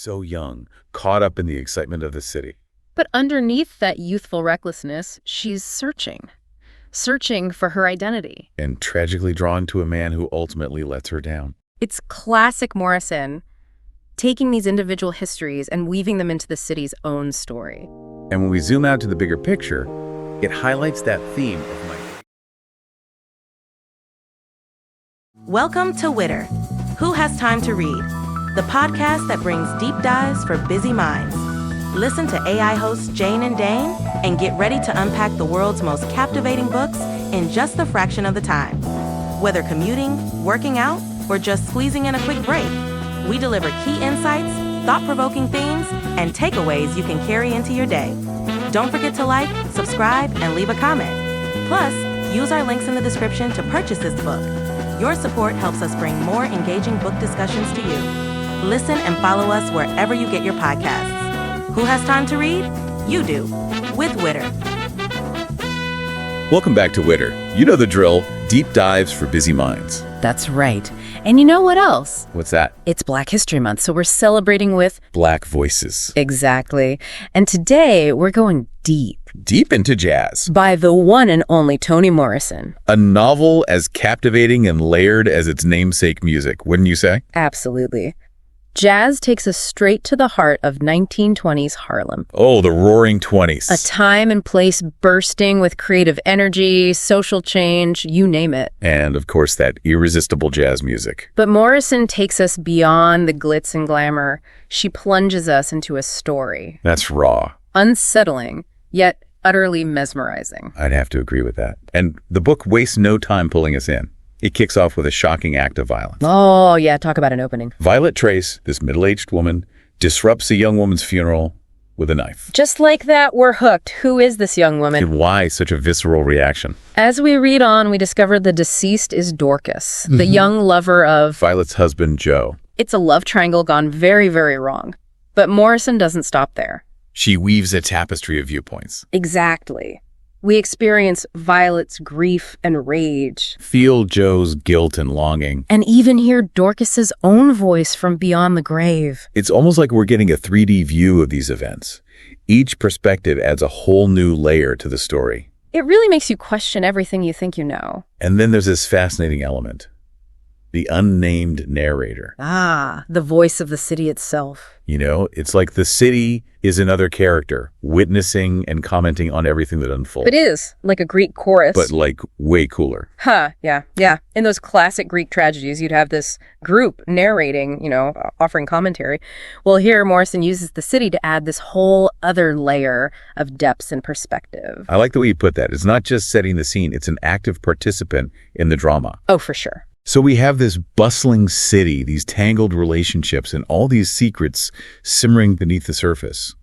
so young, caught up in the excitement of the city. But underneath that youthful recklessness, she's searching for her identity. And tragically drawn to a man who ultimately lets her down. It's classic Morrison, taking these individual histories and weaving them into the city's own story. And when we zoom out to the bigger picture, it highlights that theme of migration. Welcome to Witter, Who Has Time to Read, the podcast that brings deep dives for busy minds. Listen to AI hosts Jane and Dane and get ready to unpack the world's most captivating books in just a fraction of the time. Whether commuting, working out, or just squeezing in a quick break, we deliver key insights, thought-provoking themes, and takeaways you can carry into your day. Don't forget to like, subscribe, and leave a comment. Plus, use our links in the description to purchase this book. Your support helps us bring more engaging book discussions to you. Listen and follow us wherever you get your podcasts. Who has time to read? You do, with Witter. Welcome back to Witter. You know the drill, deep dives for busy minds. That's right. And you know what else? What's that? It's Black History Month, so we're celebrating with Black voices. Exactly. And today we're going deep. Deep into jazz. By the one and only Toni Morrison. A novel as captivating and layered as its namesake music, wouldn't you say? Absolutely. Jazz takes us straight to the heart of 1920s Harlem. Oh, the roaring 20s. A time and place bursting with creative energy, social change, you name it. And, of course, that irresistible jazz music. But Morrison takes us beyond the glitz and glamour. She plunges us into a story. That's raw. Unsettling, yet utterly mesmerizing. I'd have to agree with that. And the book wastes no time pulling us in. It kicks off with a shocking act of violence. Oh, yeah, talk about an opening. Violet Trace, this middle-aged woman, disrupts a young woman's funeral with a knife. Just like that, we're hooked. Who is this young woman? And why such a visceral reaction? As we read on, we discover the deceased is Dorcas, the young lover of Violet's husband, Joe. It's a love triangle gone very, very wrong. But Morrison doesn't stop there. She weaves a tapestry of viewpoints. Exactly. We experience Violet's grief and rage. Feel Joe's guilt and longing. And even hear Dorcas's own voice from beyond the grave. It's almost like we're getting a 3D view of these events. Each perspective adds a whole new layer to the story. It really makes you question everything you think you know. And then there's this fascinating element. The unnamed narrator. Ah, the voice of the city itself. You know, it's like the city is another character, witnessing and commenting on everything that unfolds. It is, like a Greek chorus. But like way cooler. Yeah. In those classic Greek tragedies, you'd have this group narrating, offering commentary. Well, here Morrison uses the city to add this whole other layer of depth and perspective. I like the way you put that. It's not just setting the scene, it's an active participant in the drama. Oh, for sure. So we have this bustling city, these tangled relationships, and all these secrets simmering beneath the surface.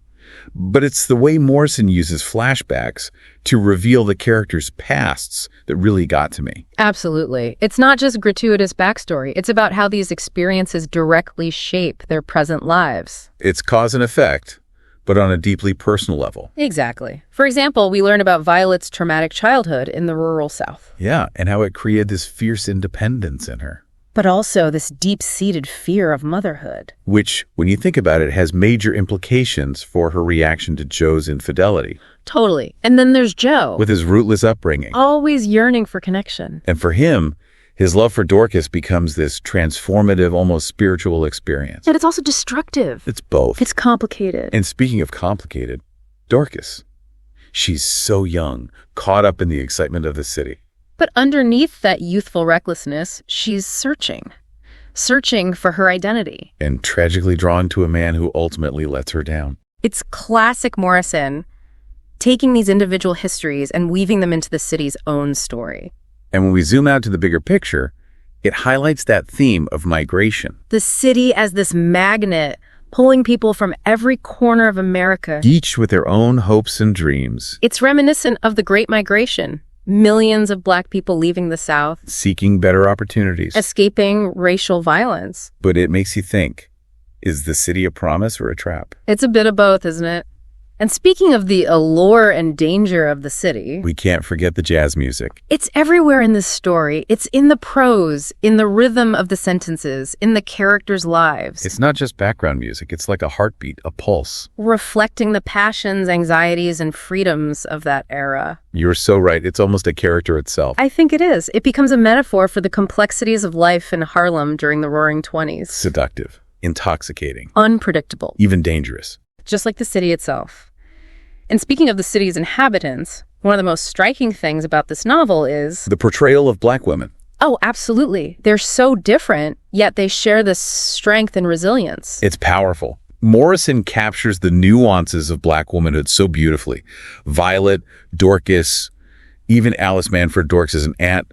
But it's the way Morrison uses flashbacks to reveal the characters' pasts that really got to me. Absolutely. It's not just gratuitous backstory. It's about how these experiences directly shape their present lives. It's cause and effect, but on a deeply personal level. Exactly. For example, we learn about Violet's traumatic childhood in the rural South. Yeah, and how it created this fierce independence in her. But also this deep-seated fear of motherhood. Which, when you think about it, has major implications for her reaction to Joe's infidelity. Totally. And then there's Joe. With his rootless upbringing. Always yearning for connection. And for him, his love for Dorcas becomes this transformative, almost spiritual experience. And it's also destructive. It's both. It's complicated. And speaking of complicated, Dorcas. She's so young, caught up in the excitement of the city. But underneath that youthful recklessness, she's searching for her identity. And tragically drawn to a man who ultimately lets her down. It's classic Morrison, taking these individual histories and weaving them into the city's own story. And when we zoom out to the bigger picture, it highlights that theme of migration. The city as this magnet, pulling people from every corner of America. Each with their own hopes and dreams. It's reminiscent of the Great Migration. Millions of Black people leaving the South. Seeking better opportunities. Escaping racial violence. But it makes you think, is the city a promise or a trap? It's a bit of both, isn't it? And speaking of the allure and danger of the city, We can't forget the jazz music. it's everywhere in this story. It's in the prose, in the rhythm of the sentences, in the characters' lives, It's not just background music. It's like a heartbeat, a pulse. reflecting the passions, anxieties, and freedoms of that era. You're so right. It's almost a character itself. I think it is. It becomes a metaphor for the complexities of life in Harlem during the Roaring '20s. Seductive, intoxicating, Unpredictable, even dangerous. just like the city itself. And speaking of the city's inhabitants, one of the most striking things about this novel is, The portrayal of black women. oh, absolutely. They're so different, yet they share this strength and resilience. It's powerful. Morrison captures the nuances of black womanhood so beautifully. Violet, Dorcas, even Alice Manford Dorcas as an aunt,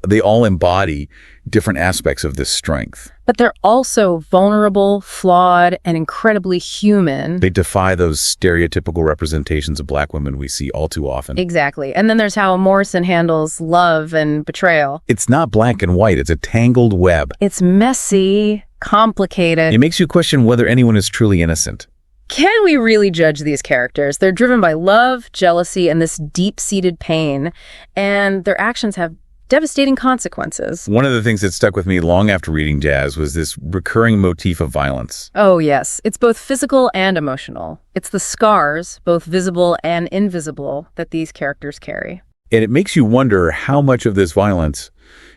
they all embody different aspects of this strength. But they're also vulnerable, flawed, and incredibly human. They defy those stereotypical representations of black women we see all too often. Exactly. And then there's how Morrison handles love and betrayal. It's not black and white. It's a tangled web. It's messy, complicated. It makes you question whether anyone is truly innocent. Can we really judge these characters? They're driven by love, jealousy, and this deep-seated pain, and their actions have devastating consequences. One of the things that stuck with me long after reading Jazz was this recurring motif of violence. Oh, yes. It's both physical and emotional. It's the scars, both visible and invisible, that these characters carry. And it makes you wonder how much of this violence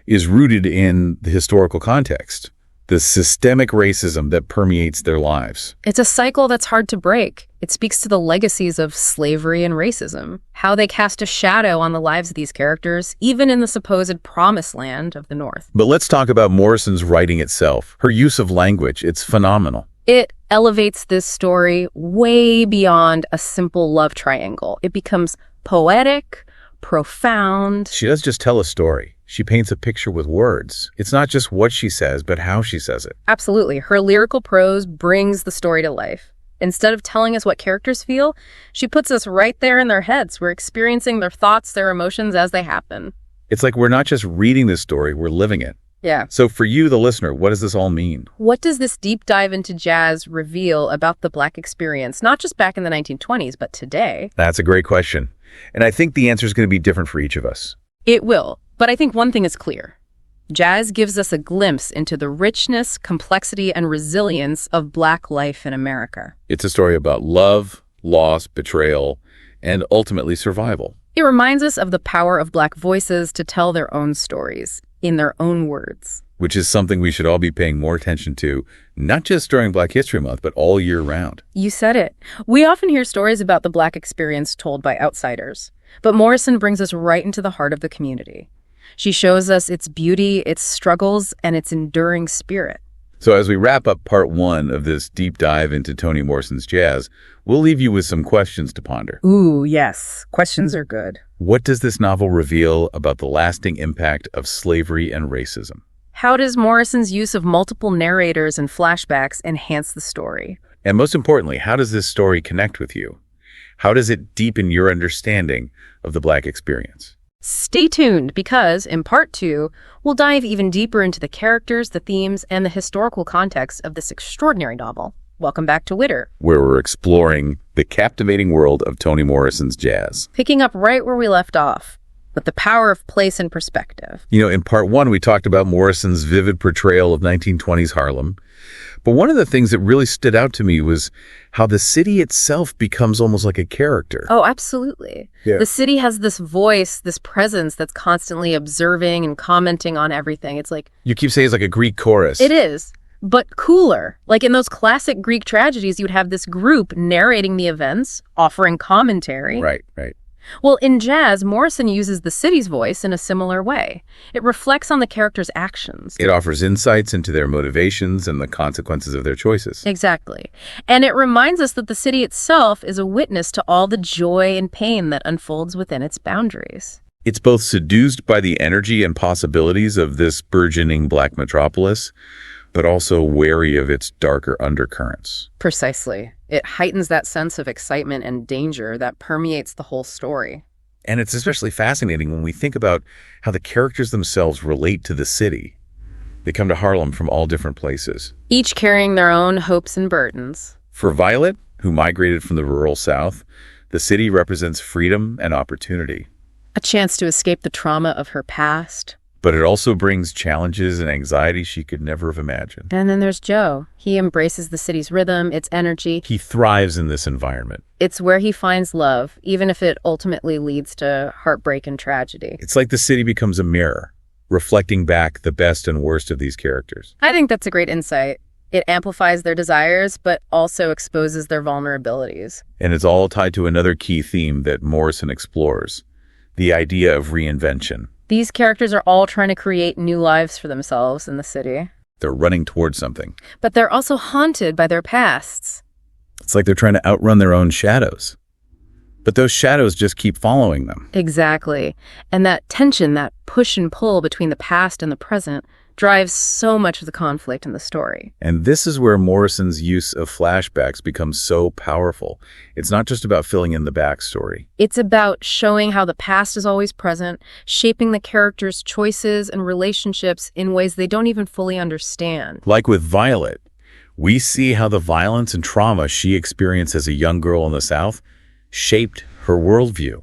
is rooted in the historical context, the systemic racism that permeates their lives. It's a cycle that's hard to break. It speaks to the legacies of slavery and racism, how they cast a shadow on the lives of these characters, even in the supposed promised land of the North. But let's talk about Morrison's writing itself. Her use of language, it's phenomenal. It elevates this story way beyond a simple love triangle. It becomes poetic, profound. She doesn't just tell a story. She paints a picture with words. It's not just what she says, but how she says it. Absolutely. Her lyrical prose brings the story to life. Instead of telling us what characters feel, she puts us right there in their heads. We're experiencing their thoughts, their emotions as they happen. It's like we're not just reading this story, we're living it. Yeah. So for you, the listener, what does this all mean? What does this deep dive into jazz reveal about the Black experience, not just back in the 1920s, but today? That's a great question. And I think the answer is going to be different for each of us. It will. But I think one thing is clear. Jazz gives us a glimpse into the richness, complexity, and resilience of Black life in America. It's a story about love, loss, betrayal, and ultimately survival. It reminds us of the power of Black voices to tell their own stories, in their own words. Which is something we should all be paying more attention to, not just during Black History Month, but all year round. You said it. We often hear stories about the Black experience told by outsiders, but Morrison brings us right into the heart of the community. She shows us its beauty, its struggles, and its enduring spirit. So as we wrap up part one of this deep dive into Toni Morrison's jazz, we'll leave you with some questions to ponder. Ooh, yes. Questions are good. What does this novel reveal about the lasting impact of slavery and racism? How does Morrison's use of multiple narrators and flashbacks enhance the story? And most importantly, how does this story connect with you? How does it deepen your understanding of the Black experience? Stay tuned because, in part two, we'll dive even deeper into the characters, the themes, and the historical context of this extraordinary novel. Welcome back to Witter, where we're exploring the captivating world of Toni Morrison's jazz. picking up right where we left off, with the power of place and perspective. You know, in part one, we talked about Morrison's vivid portrayal of 1920s Harlem. But one of the things that really stood out to me was how the city itself becomes almost like a character. Oh, absolutely. Yeah. The city has this voice, this presence that's constantly observing and commenting on everything. It's like, You keep saying it's like a Greek chorus. it is, but cooler. Like in those classic Greek tragedies, you'd have this group narrating the events, offering commentary. Right, right. Well, in jazz, Morrison uses the city's voice in a similar way. It reflects on the characters' actions. It offers insights into their motivations and the consequences of their choices. Exactly. And it reminds us that the city itself is a witness to all the joy and pain that unfolds within its boundaries. It's both seduced by the energy and possibilities of this burgeoning Black metropolis, but also wary of its darker undercurrents. Precisely. It heightens that sense of excitement and danger that permeates the whole story. And it's especially fascinating when we think about how the characters themselves relate to the city. They come to Harlem from all different places. Each carrying their own hopes and burdens. For Violet, who migrated from the rural South, the city represents freedom and opportunity. A chance to escape the trauma of her past. But it also brings challenges and anxiety she could never have imagined. And then there's Joe. He embraces the city's rhythm, its energy. He thrives in this environment. It's where he finds love, even if it ultimately leads to heartbreak and tragedy. It's like the city becomes a mirror, reflecting back the best and worst of these characters. I think that's a great insight. It amplifies their desires, but also exposes their vulnerabilities. And it's all tied to another key theme that Morrison explores, the idea of reinvention. These characters are all trying to create new lives for themselves in the city. They're running towards something. But they're also haunted by their pasts. It's like they're trying to outrun their own shadows. But those shadows just keep following them. Exactly. And that tension, that push and pull between the past and the present, drives so much of the conflict in the story. And this is where Morrison's use of flashbacks becomes so powerful. It's not just about filling in the backstory. It's about showing how the past is always present, shaping the characters' choices and relationships in ways they don't even fully understand. Like with Violet, we see how the violence and trauma she experienced as a young girl in the South shaped her worldview,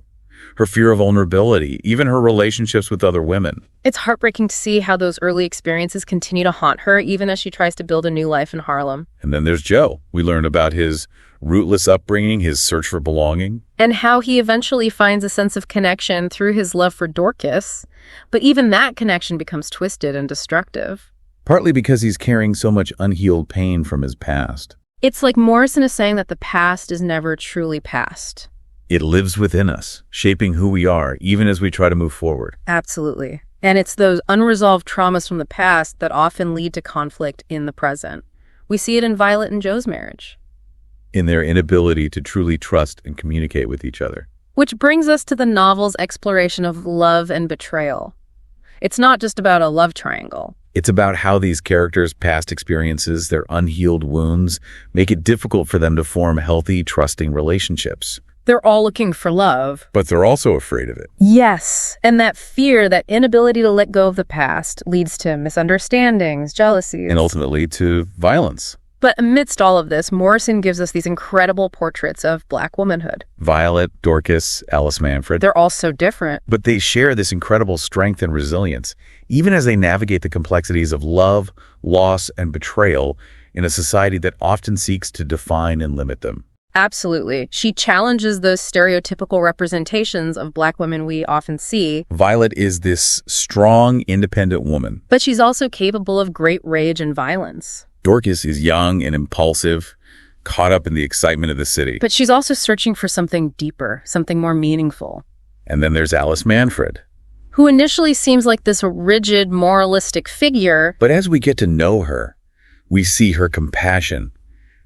her fear of vulnerability, even her relationships with other women. It's heartbreaking to see how those early experiences continue to haunt her, even as she tries to build a new life in Harlem. And then there's Joe. We learn about his rootless upbringing, his search for belonging. And how he eventually finds a sense of connection through his love for Dorcas. But even that connection becomes twisted and destructive. Partly because he's carrying so much unhealed pain from his past. It's like Morrison is saying that the past is never truly past. It lives within us, shaping who we are, even as we try to move forward. Absolutely. And it's those unresolved traumas from the past that often lead to conflict in the present. We see it in Violet and Joe's marriage. In their inability to truly trust and communicate with each other. Which brings us to the novel's exploration of love and betrayal. It's not just about a love triangle. It's about how these characters' past experiences, their unhealed wounds, make it difficult for them to form healthy, trusting relationships. They're all looking for love. But they're also afraid of it. Yes, and that fear, that inability to let go of the past, leads to misunderstandings, jealousies. And ultimately to violence. But amidst all of this, Morrison gives us these incredible portraits of Black womanhood. Violet, Dorcas, Alice Manfred. They're all so different. But they share this incredible strength and resilience, even as they navigate the complexities of love, loss, and betrayal in a society that often seeks to define and limit them. Absolutely. She challenges those stereotypical representations of Black women we often see. Violet is this strong, independent woman. But she's also capable of great rage and violence. Dorcas is young and impulsive, caught up in the excitement of the city. But she's also searching for something deeper, something more meaningful. And then there's Alice Manfred, who initially seems like this rigid, moralistic figure. But as we get to know her, we see her compassion,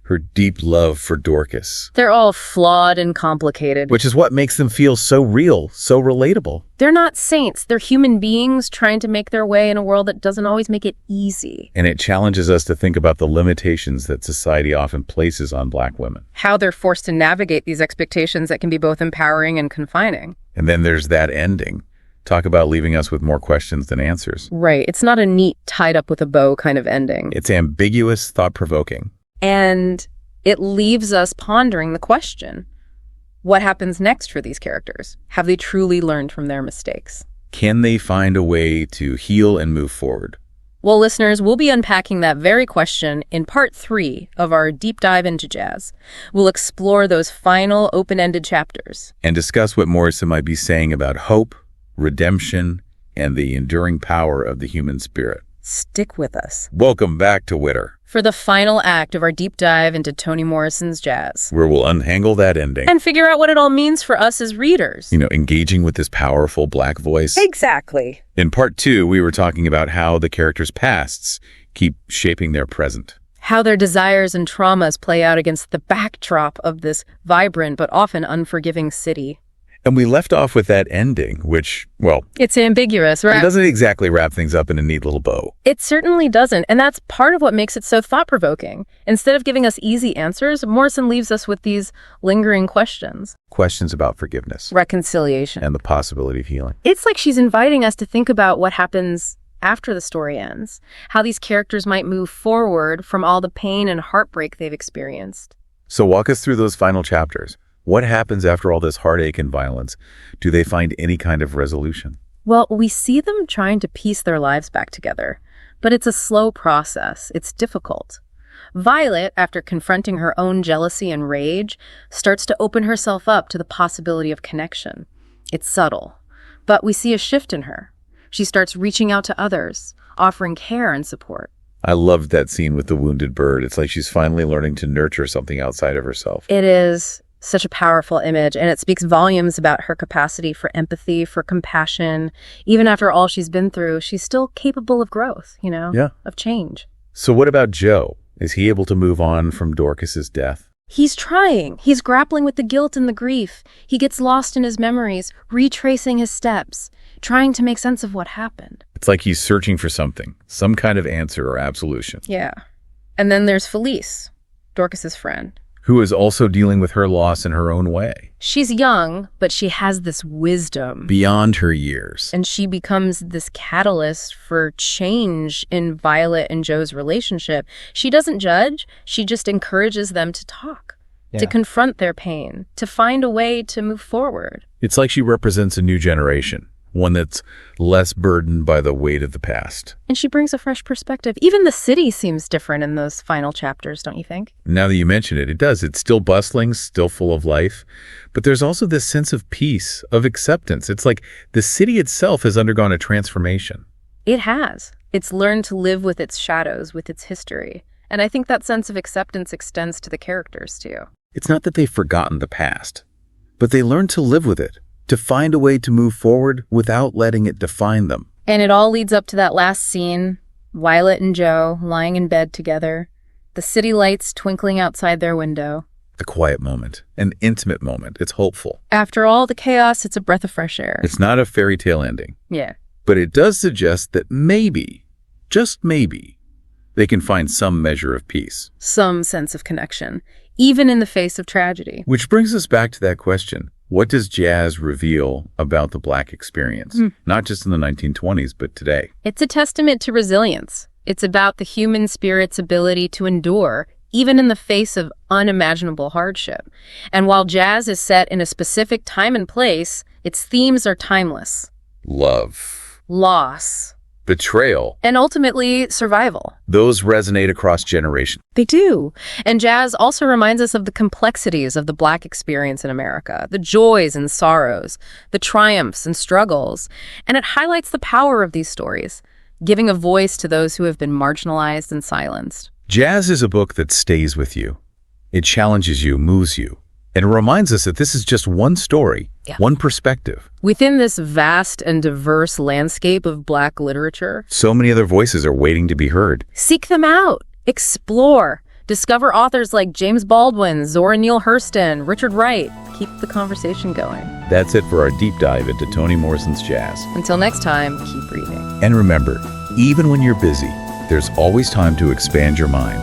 her deep love for Dorcas. They're all flawed and complicated. Which is what makes them feel so real, so relatable. They're not saints. They're human beings trying to make their way in a world that doesn't always make it easy. And it challenges us to think about the limitations that society often places on Black women. How they're forced to navigate these expectations that can be both empowering and confining. And then there's that ending. Talk about leaving us with more questions than answers. Right. It's not a neat, tied up with a bow kind of ending. It's ambiguous, thought-provoking. And it leaves us pondering the question, what happens next for these characters? Have they truly learned from their mistakes? Can they find a way to heal and move forward? Well, listeners, we'll be unpacking that very question in part 3 of our deep dive into jazz. We'll explore those final open-ended chapters. And discuss what Morrison might be saying about hope, redemption, and the enduring power of the human spirit. Stick with us. Welcome back to Witter, for the final act of our deep dive into Toni Morrison's jazz. where we'll untangle that ending. And figure out what it all means for us as readers. Engaging with this powerful Black voice. Exactly. In part 2, we were talking about how the characters' pasts keep shaping their present. How their desires and traumas play out against the backdrop of this vibrant but often unforgiving city. And we left off with that ending, which, well, it's ambiguous, right? It doesn't exactly wrap things up in a neat little bow. It certainly doesn't, and that's part of what makes it so thought-provoking. Instead of giving us easy answers, Morrison leaves us with these lingering questions. Questions about forgiveness. Reconciliation. And the possibility of healing. It's like she's inviting us to think about what happens after the story ends, how these characters might move forward from all the pain and heartbreak they've experienced. So walk us through those final chapters. What happens after all this heartache and violence? Do they find any kind of resolution? Well, we see them trying to piece their lives back together, but it's a slow process. It's difficult. Violet, after confronting her own jealousy and rage, starts to open herself up to the possibility of connection. It's subtle, but we see a shift in her. She starts reaching out to others, offering care and support. I loved that scene with the wounded bird. It's like she's finally learning to nurture something outside of herself. It is such a powerful image, and it speaks volumes about her capacity for empathy, for compassion. Even after all she's been through, she's still capable of growth, Yeah. of change. So what about Joe? Is he able to move on from Dorcas's death? He's trying. He's grappling with the guilt and the grief. He gets lost in his memories, retracing his steps, trying to make sense of what happened. It's like he's searching for something, some kind of answer or absolution. Yeah. And then there's Felice, Dorcas's friend. Who is also dealing with her loss in her own way. She's young, but she has this wisdom. Beyond her years. And she becomes this catalyst for change in Violet and Joe's relationship. She doesn't judge. She just encourages them to talk, to confront their pain, to find a way to move forward. It's like she represents a new generation, one that's less burdened by the weight of the past. And she brings a fresh perspective. Even the city seems different in those final chapters, don't you think? Now that you mention it, it does. It's still bustling, still full of life. But there's also this sense of peace, of acceptance. It's like the city itself has undergone a transformation. It has. It's learned to live with its shadows, with its history. And I think that sense of acceptance extends to the characters, too. It's not that they've forgotten the past, but they learn to live with it, to find a way to move forward without letting it define them. And it all leads up to that last scene, Violet and Joe lying in bed together, the city lights twinkling outside their window. A quiet moment, an intimate moment. It's hopeful. After all the chaos, it's a breath of fresh air. It's not a fairy tale ending. Yeah. But it does suggest that maybe, just maybe, they can find some measure of peace. Some sense of connection, even in the face of tragedy. Which brings us back to that question. What does jazz reveal about the Black experience? Not just in the 1920s, but today. It's a testament to resilience. It's about the human spirit's ability to endure, even in the face of unimaginable hardship. And while jazz is set in a specific time and place, its themes are timeless. Love. Loss. Betrayal. And ultimately, survival. Those resonate across generations. They do. And jazz also reminds us of the complexities of the Black experience in America, the joys and sorrows, the triumphs and struggles. And it highlights the power of these stories, giving a voice to those who have been marginalized and silenced. Jazz is a book that stays with you. It challenges you, moves you. And it reminds us that this is just one story, one perspective. Within this vast and diverse landscape of Black literature, so many other voices are waiting to be heard. Seek them out. Explore. Discover authors like James Baldwin, Zora Neale Hurston, Richard Wright. Keep the conversation going. That's it for our deep dive into Toni Morrison's jazz. Until next time, keep reading. And remember, even when you're busy, there's always time to expand your mind.